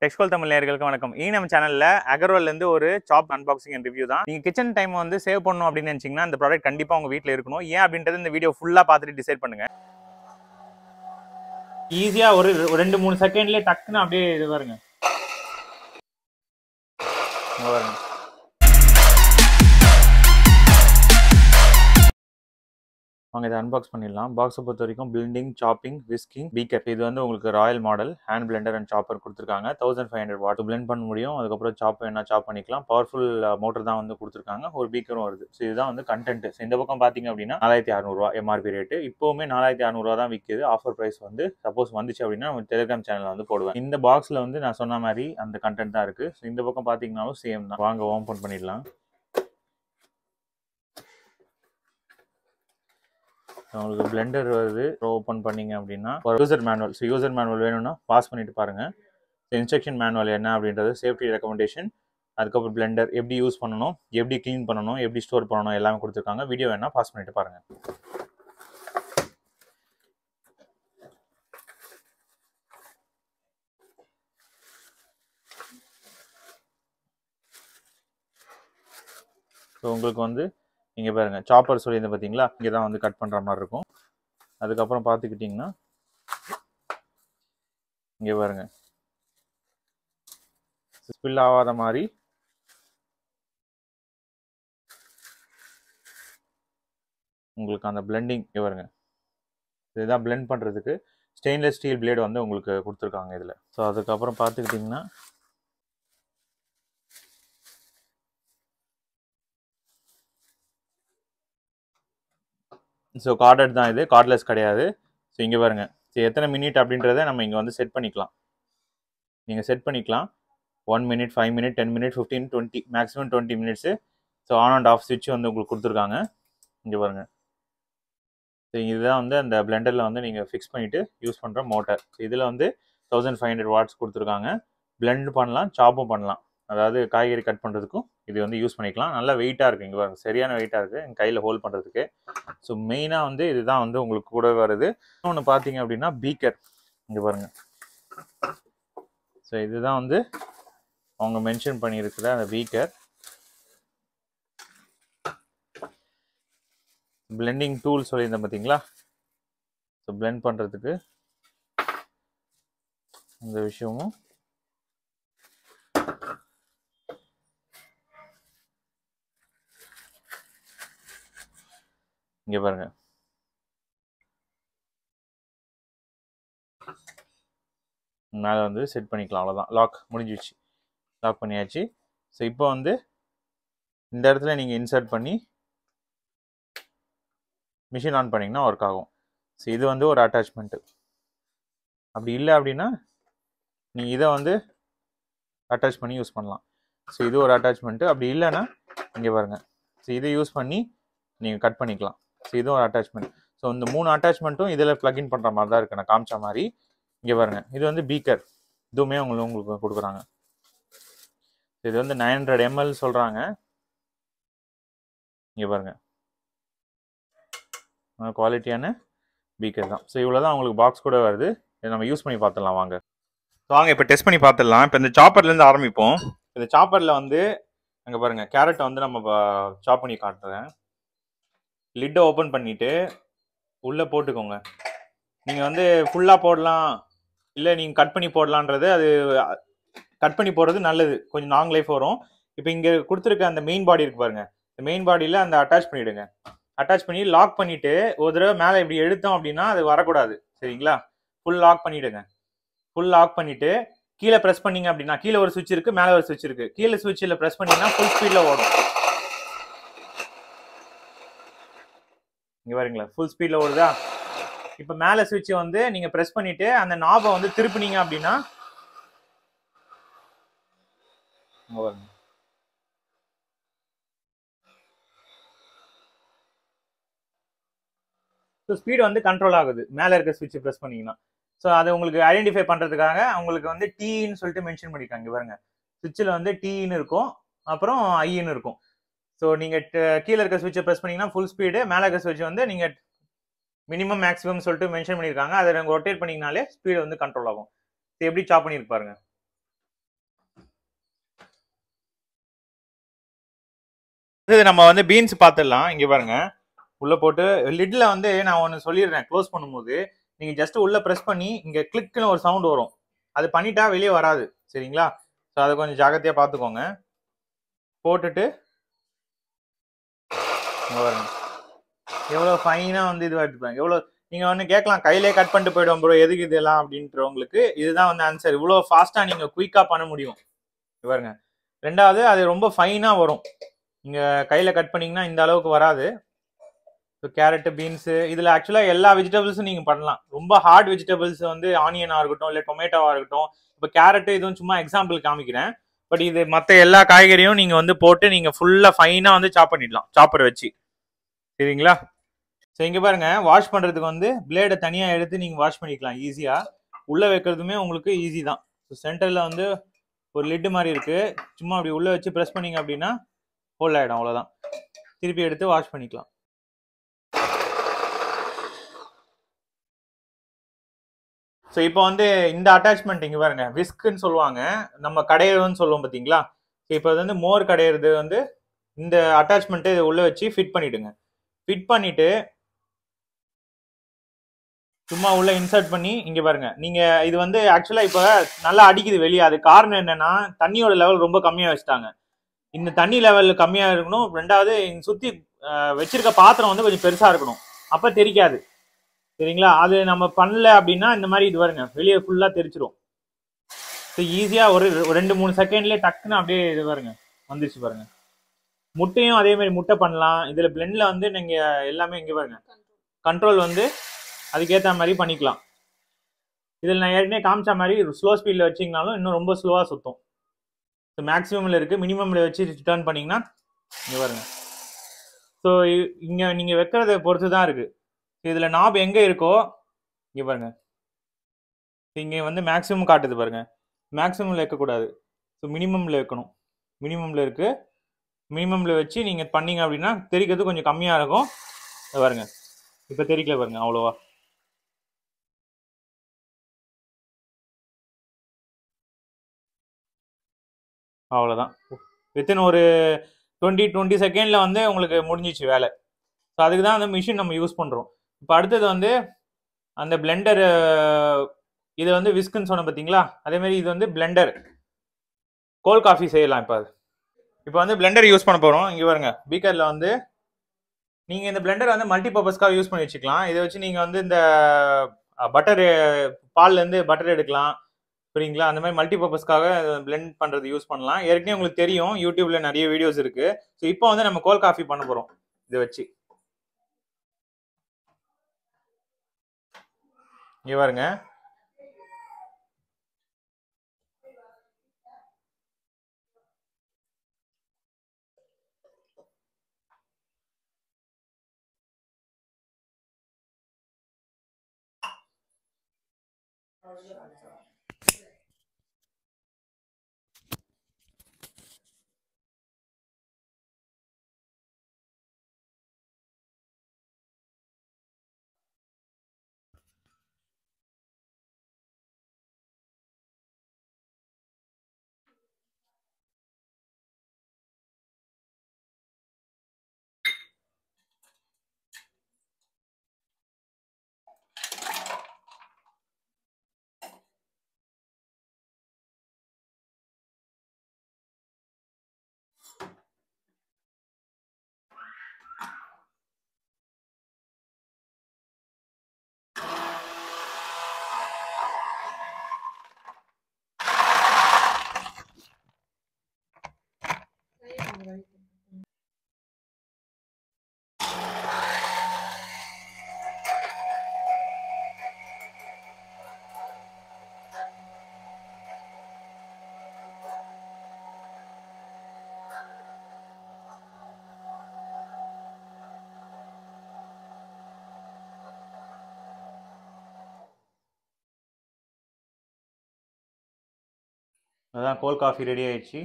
டெக்ஸ்கோல் தமிழ் நேயர்களுக்கு வணக்கம். நம்ம சேனல்ல அகர்வால்ல இருந்து ஒரு சாப் அன்பாக்சிங் அண்ட் ரிவ்யூ தான். நீங்க கிச்சன் டைம் வந்து சேவ் பண்ணணும் அப்படின்னு நினைச்சீங்கன்னா இந்த ப்ராடக்ட் கண்டிப்பா உங்க வீட்ல இருக்கணும். ஏன் அப்படின்றது இந்த வீடியோ ஃபுல்லா பார்த்துட்டு டிசைட் பண்ணுங்க. ஈஸியா ஒரு 2-3 செகண்ட்லயே டக்குன்னு அப்படியே இது பாருங்க. வாங்க இதை அன்பாக்ஸ் பண்ணிடலாம். பாக்ஸை பொறுத்த வரைக்கும் பிளெண்டிங், சாப்பிங், விஸ்கிங், பீக்கர். இது வந்து உங்களுக்கு Royal model hand Blender and chopper கொடுத்துருக்காங்க. 1500 வாட் பிளெண்ட் பண்ண முடியும். அதுக்கப்புறம் சாப் வேணா சாப் பண்ணிக்கலாம். பவர்ஃபுல் மோட்டர் தான் வந்து கொடுத்துருக்காங்க. ஒரு பீக்கரும் வருது. ஸோ இதுதான் வந்து கண்டென்ட். ஸோ இந்த பக்கம் பார்த்தீங்க அப்படின்னா 4600 எம்ஆர்பி ரேட்டு. இப்போவுமே 4600 தான் விற்கிது. ஆஃபர் ப்ரைஸ் வந்து சப்போஸ் வந்துச்சு அப்படின்னா நம்ம டெலிகிராம் சேனலில் வந்து போடுவேன். இந்த பாக்ஸில் வந்து நான் சொன்ன மாதிரி அந்த கண்டென்ட் தான் இருக்குது. ஸோ இந்த பக்கம் பார்த்தீங்கன்னாலும் சேம் தான். வாங்க ஓப்பன் பண்ணிடலாம். உங்களுக்கு பிளெண்டர் வருது. ஓப்பன் பண்ணீங்க அப்படின்னா ஒரு user manual. So user manual வேணும்னா பாஸ் பண்ணிட்டு பாருங்க. இன்ஸ்ட்ரக்ஷன் மேனுவல் என்ன அப்படின்றது, சேஃப்டி ரெக்கமெண்டேஷன், அதுக்கப்புறம் பிளெண்டர் எப்படி யூஸ் பண்ணணும், எப்படி க்ளீன் பண்ணணும், எப்படி ஸ்டோர் பண்ணணும் எல்லாமே கொடுத்துருக்காங்க. வீடியோ வேணா பாஸ் பண்ணிட்டு பாருங்க. ஸோ உங்களுக்கு வந்து இங்கே பாருங்க சாப்பர் சொல்லியிருந்தேன் பார்த்தீங்களா, இங்கே தான் வந்து கட் பண்ணுற மாதிரி இருக்கும். அதுக்கப்புறம் பார்த்துக்கிட்டிங்கன்னா இங்கே பாருங்க ஸ்பில் ஆகாத மாதிரி உங்களுக்கு அந்த பிளெண்டிங் இங்கே பாருங்க. இதுதான் பிளெண்ட் பண்ணுறதுக்கு ஸ்டெயின்லெஸ் ஸ்டீல் பிளேடு வந்து உங்களுக்கு கொடுத்துருக்காங்க இதில். ஸோ அதுக்கப்புறம் பார்த்துக்கிட்டிங்கன்னா ஸோ கார்டட் தான், இது கார்ட்லெஸ் கிடையாது. ஸோ இங்கே பாருங்க, ஸோ எத்தனை மினிட் அப்படின்றத நம்ம இங்கே வந்து செட் பண்ணிக்கலாம். நீங்கள் செட் பண்ணிக்கலாம் 1 minute, 5 minute, 10 minute, 15, 20, maximum 20 minutes. So on and half ஸ்விட்ச் வந்து உங்களுக்கு கொடுத்துருக்காங்க. இங்கே பாருங்க, ஸோ இதுதான் வந்து அந்த பிளெண்டரில் வந்து நீங்கள் ஃபிக்ஸ் பண்ணிவிட்டு யூஸ் பண்ணுற மோட்டர். ஸோ இதில் வந்து 1500 வாட்ஸ் கொடுத்துருக்காங்க. பிளெண்ட் பண்ணலாம், சாப்பும் பண்ணலாம். அதாவது காய்கறி கட் பண்ணுறதுக்கும் இது வந்து யூஸ் பண்ணிக்கலாம். நல்லா வெயிட்டாக இருக்குது. இங்கே பாருங்க, சரியான வெயிட்டாக இருக்குது எங்கள் கையில் ஹோல்ட் பண்ணுறதுக்கு. ஸோ மெயினாக வந்து இதுதான் வந்து உங்களுக்கு கூட வருது. இன்னொன்று பார்த்தீங்க அப்படின்னா பீக்கர். இங்கே பாருங்கள், ஸோ இதுதான் வந்து அவங்க மென்ஷன் பண்ணியிருக்கிற அந்த பீக்கர். பிளெண்டிங் டூல் சொல்லியிருந்தேன் பார்த்தீங்களா, ஸோ பிளெண்ட் பண்ணுறதுக்கு இந்த விஷயமும் இங்கே பாருங்க. மேலே வந்து செட் பண்ணிக்கலாம், அவ்வளோதான். லாக் முடிஞ்சிடுச்சு, லாக் பண்ணியாச்சு. ஸோ இப்போ வந்து இந்த இடத்துல நீங்கள் இன்சர்ட் பண்ணி மிஷின் ஆன் பண்ணிங்கன்னா ஒர்க் ஆகும். ஸோ இது வந்து ஒரு அட்டாச்மெண்ட்டு. அப்படி இல்லை அப்படின்னா நீங்கள் இதை வந்து அட்டாச் பண்ணி யூஸ் பண்ணலாம். ஸோ இது ஒரு அட்டாச்மெண்ட்டு. அப்படி இல்லைன்னா இங்கே பாருங்கள், ஸோ இதை யூஸ் பண்ணி நீங்கள் கட் பண்ணிக்கலாம். ஸோ இதுவும் ஒரு அட்டாச்மெண்ட். ஸோ இந்த 3 அட்டாச்மெண்ட்டும் இதில் ப்ளக்இன் பண்ணுற மாதிரி தான் இருக்குது நான் காமிச்ச மாதிரி. இங்கே பாருங்கள், இது வந்து பீக்கர். இதுவுமே உங்களுக்கு கொடுக்குறாங்க. இது வந்து 900 ml சொல்கிறாங்க. இங்கே பாருங்கள், குவாலிட்டியான பீக்கர் தான். ஸோ இவ்வளோ தான் உங்களுக்கு பாக்ஸ் கூட வருது. இதை நம்ம யூஸ் பண்ணி பார்த்துடலாம் வாங்க. ஸோ வாங்க இப்போ டெஸ்ட் பண்ணி பார்த்துடலாம். இப்போ இந்த சாப்பர்லேருந்து ஆரம்பிப்போம். இந்த சாப்பரில் வந்து அங்கே பாருங்கள், கேரட்டை வந்து நம்ம சாப் பண்ணி காட்டுறேன். லிட்டை ஓப்பன் பண்ணிவிட்டு உள்ளே போட்டுக்கோங்க. நீங்கள் வந்து ஃபுல்லாக போடலாம், இல்லை நீங்கள் கட் பண்ணி போடலான்றது, அது கட் பண்ணி போடுறது நல்லது, கொஞ்சம் லாங் லைஃப் வரும். இப்போ இங்கே கொடுத்துருக்க அந்த மெயின் பாடி இருக்குது பாருங்கள், இந்த மெயின் பாடியில் அந்த அட்டாச் பண்ணிவிடுங்க. அட்டாச் பண்ணி லாக் பண்ணிவிட்டு ஒரு தடவை மேலே இப்படி எடுத்தோம் அப்படின்னா அது வரக்கூடாது, சரிங்களா? ஃபுல் லாக் பண்ணிவிடுங்க. ஃபுல் லாக் பண்ணிவிட்டு கீழே ப்ரெஸ் பண்ணிங்க அப்படின்னா, கீழே ஒரு சுவிட்ச் இருக்குது, மேலே ஒரு சுவிட்ச் இருக்குது. கீழே சுவிட்சில் ப்ரெஸ் பண்ணிங்கன்னா ஃபுல் ஸ்பீடில் ஓடும். இங்கே வரீங்களா, ஃபுல் ஸ்பீடில் ஓடுதா? இப்போ மேலே சுவிட்சை வந்து நீங்கள் ப்ரெஸ் பண்ணிவிட்டு அந்த நாபை வந்து திருப்பினீங்க அப்படின்னா ஸோ ஸ்பீடு வந்து கண்ட்ரோல் ஆகுது மேலே இருக்க சுவிட்சை ப்ரெஸ் பண்ணிங்கன்னா. ஸோ அதை உங்களுக்கு ஐடென்டிஃபை பண்ணுறதுக்காக அவங்களுக்கு வந்து டீன்னு சொல்லிட்டு மென்ஷன் பண்ணியிருக்காங்க. பாருங்க, சுவிட்சில் வந்து டீன்னு இருக்கும், அப்புறம் ஐன்னு இருக்கும். ஸோ நீங்கள் கீழே இருக்க சுவிட்சை ப்ரெஸ் பண்ணிங்கன்னா ஃபுல் ஸ்பீடு, மேலே இருக்க சுவிட்ச் வந்து நீங்கள் மினிமம் மேக்ஸிமம் சொல்லிட்டு மென்ஷன் பண்ணியிருக்காங்க. அதை நாங்கள் ரொட்டேட் பண்ணிங்கனாலே ஸ்பீடு வந்து கண்ட்ரோல் ஆகும். இது எப்படி சாப் பண்ணியிருக்கு பாருங்க. இது நம்ம வந்து பீன்ஸ் பார்த்துடலாம். இங்க பாருங்க, உள்ள போட்டு லிட்ல வந்து நான் ஒன்று சொல்லிடுறேன். க்ளோஸ் பண்ணும்போது நீங்க ஜஸ்ட் உள்ள ப்ரெஸ் பண்ணி இங்க கிளிக்னு ஒரு சவுண்ட் வரும். அது பண்ணிட்டா வெளியே வராது. சரிங்களா? ஸோ அதை கொஞ்சம் ஜாக்கிரதையா பார்த்துக்கோங்க. போட்டுட்டு இங்க பாருங்க, எவ்வளோ ஃபைனா வந்து இதுவாக எடுத்துப்பாங்க. எவ்வளோ நீங்க வந்து கேட்கலாம், கையிலே கட் பண்ணிட்டு போயிடும் ப்ரோ, எதுக்கு இதெல்லாம் அப்படின்றவங்களுக்கு இதுதான் வந்து ஆன்சர். இவ்வளோ ஃபாஸ்டா நீங்க குயிக்கா பண்ண முடியும். இங்க பாருங்க. ரெண்டாவது அது ரொம்ப ஃபைனா வரும். நீங்க கையில கட் பண்ணீங்கன்னா இந்த அளவுக்கு வராது. கேரட், பீன்ஸ், இதுல ஆக்சுவலா எல்லா வெஜிடபிள்ஸும் நீங்க பண்ணலாம். ரொம்ப ஹார்ட் வெஜிடபிள்ஸ் வந்து ஆனியனா இருக்கட்டும், இல்ல டொமேட்டோவா இருக்கட்டும். இப்போ கேரட் இதுவும் சும்மா எக்ஸாம்பிள் காமிக்கிறேன். பட் இது மற்ற எல்லா காய்கறியும் நீங்க வந்து போட்டு நீங்க ஃபுல்லா ஃபைனா வந்து சாப் பண்ணிடலாம், சாப்பர் வச்சு. சரிங்களா? ஸோ இங்க பாருங்க, வாஷ் பண்றதுக்கு வந்து பிளேடை தனியா எடுத்து நீங்க வாஷ் பண்ணிக்கலாம் ஈஸியா. உள்ள வைக்கிறதுமே உங்களுக்கு ஈஸி தான். ஸோ சென்டர்ல வந்து ஒரு லிட்டு மாதிரி இருக்கு. சும்மா அப்படி உள்ள வச்சு ப்ரெஸ் பண்ணீங்க அப்படின்னா ஹோல் ஆயிடும், அவ்வளவுதான். திருப்பி எடுத்து வாஷ் பண்ணிக்கலாம். ஸோ இப்போ வந்து இந்த அட்டாச்மெண்ட் இங்க பாருங்க, விஸ்க்குன்னு சொல்லுவாங்க, நம்ம கடையிறதுன்னு சொல்லுவோம் பார்த்தீங்களா? இப்போ இது வந்து மோர் கடையிறது வந்து இந்த அட்டாச்மெண்ட்டை இதை உள்ள வச்சு ஃபிட் பண்ணிடுங்க. ஃபிட் பண்ணிட்டு சும்மா உள்ள இன்சர்ட் பண்ணி இங்க பாருங்க. நீங்க இது வந்து ஆக்சுவலா இப்போ நல்லா அடிக்குது வெளியே. அது காரணம் என்னன்னா, தண்ணியோட லெவல் ரொம்ப கம்மியா வச்சுட்டாங்க. இந்த தண்ணி லெவல் கம்மியா இருக்கணும். ரெண்டாவது இங்க சுத்தி வச்சிருக்க பாத்திரம் வந்து கொஞ்சம் பெருசா இருக்கணும், அப்ப தெரிக்காது. சரிங்களா? அது நம்ம பண்ணல அப்படின்னா இந்த மாதிரி இது பாருங்க, வெளியே ஃபுல்லா தெரிச்சிரும். ஈஸியா ஒரு 2-3 செகண்ட்லயே டக்குன்னு அப்படியே இது பாருங்க வந்துருச்சு பாருங்க. முட்டையும் அதே மாதிரி முட்டை பண்ணலாம். இதுல பிளெண்ட்ல வந்து நீங்க எல்லாமே இங்க பாருங்க, கண்ட்ரோல் வந்து அதுக்கேற்ற மாதிரி பண்ணிக்கலாம். இதில் நான் ஏற்கனவே காமிச்ச மாதிரி ஸ்லோ ஸ்பீடில் வச்சிங்கனாலும் இன்னும் ரொம்ப ஸ்லோவாக சுற்றும். ஸோ மேக்ஸிமமில் இருக்குது, மினிமமில் வச்சு டர்ன் பண்ணிங்கன்னா இங்கே பாருங்க. ஸோ இங்கே நீங்கள் வைக்கிறத பொறுத்து தான் இருக்குது. இதில் நாப் எங்கே இருக்கோ இங்கே பாருங்க, இங்கே வந்து மேக்ஸிமம் காட்டுது பாருங்க. மேக்ஸிமமில் வைக்கக்கூடாது, ஸோ மினிமமில் வைக்கணும். மினிமமில் இருக்குது, மினிமமில் வச்சு நீங்கள் பண்ணீங்க அப்படின்னா தெரிக்கிறது கொஞ்சம் கம்மியாக இருக்கும். பாருங்க, இப்போ தெரிக்கல பாருங்க அவ்வளோவா. அவ்வளோதான். வித்தின் ஒரு 20 செகண்டில் வந்து உங்களுக்கு முடிஞ்சிச்சு வேலை. ஸோ அதுக்கு தான் அந்த மிஷின் நம்ம யூஸ் பண்ணுறோம். இப்போ அடுத்தது வந்து அந்த பிளெண்டர், இது வந்து விஸ்க்குன்னு சொன்ன பார்த்தீங்களா, அதேமாதிரி இது வந்து பிளெண்டர். கோல்ட் காஃபி செய்யலாம். இப்போ வந்து பிளெண்டர் யூஸ் பண்ண போகிறோம். இங்கே பாருங்க, பீக்கரில் வந்து நீங்கள் இந்த பிளெண்டர் வந்து மல்டி பர்பஸ்க்காக யூஸ் பண்ணி வச்சுக்கலாம். இதை வச்சு நீங்கள் வந்து இந்த பட்டர், பால்லேருந்து பட்டர் எடுக்கலாம். புரியுங்களா? அந்த மாதிரி மல்டி பர்பஸ்க்காக பிளெண்ட் பண்ணுறது யூஸ் பண்ணலாம். ஏற்கனவே உங்களுக்கு தெரியும், யூடியூப்ல நிறைய வீடியோஸ் இருக்கு. ஸோ இப்போ வந்து நம்ம கோல்ட் காஃபி பண்ண போகிறோம் இதை வச்சு. இங்கே பாருங்க, அதான் கோல்ட் காஃபி ரெடி ஆயிடுச்சு.